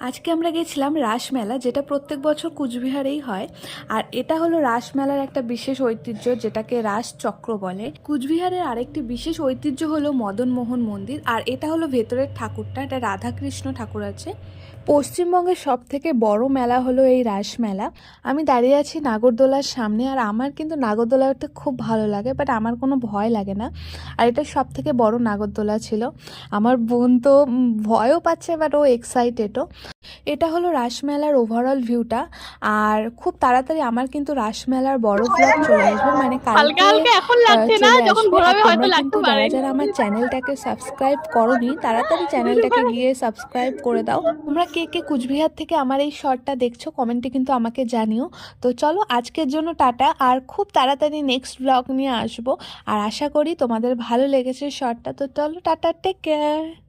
আজকে আমরা গেছিলাম রাসমেলা, যেটা প্রত্যেক বছর কুচবিহারেই হয়। আর এটা হলো রাসমেলার একটা বিশেষ ঐতিহ্য, যেটাকে রাস চক্র বলে। কুচবিহারের আরেকটি বিশেষ ঐতিহ্য হলো মদন মোহন মন্দির, আর এটা হলো ভেতরের ঠাকুরটা, এটা রাধাকৃষ্ণ ঠাকুর আছে। পশ্চিমবঙ্গের সব থেকে বড় মেলা হলো এই রাসমেলা। আমি দাঁড়িয়ে আছি নাগরদোলার সামনে, আর আমার কিন্তু নাগরদোলা উঠতে খুব ভালো লাগে, বাট আমার কোনো ভয় লাগে না। আর এটা সব থেকে বড় নাগরদোলা ছিল। আমার বোন তো ভয়ও পাচ্ছে, বাট ও এক্সাইটেডও। এটা হলো রাসমেলার ওভারঅল ভিউটা। আর খুব তাড়াতাড়ি আমার কিন্তু রাসমেলার বড় ব্লগ চলে আসবে, মানে হালকা কালকে হালকা এখন লাগছে না, চলে যখন আসবে। আর ঘোরাবে হয়তো তোমরা লাগতে কিন্তু পারে। যারা যারা আমার চ্যানেলটাকে সাবস্ক্রাইব করোনি, তাড়াতাড়ি চ্যানেলটাকে গিয়ে সাবস্ক্রাইব করে দাও। তোমরা কে কে কুচবিহার থেকে আমার এই শর্টটা দেখছো কমেন্টে কিন্তু আমাকে জানিও। তো চলো আজকের জন্য টাটা, আর খুব তাড়াতাড়ি নেক্সট ব্লগ নিয়ে আসবো। আর আশা করি তোমাদের ভালো লেগেছে শর্টটা। তো চলো টাটা, টেক কেয়ার।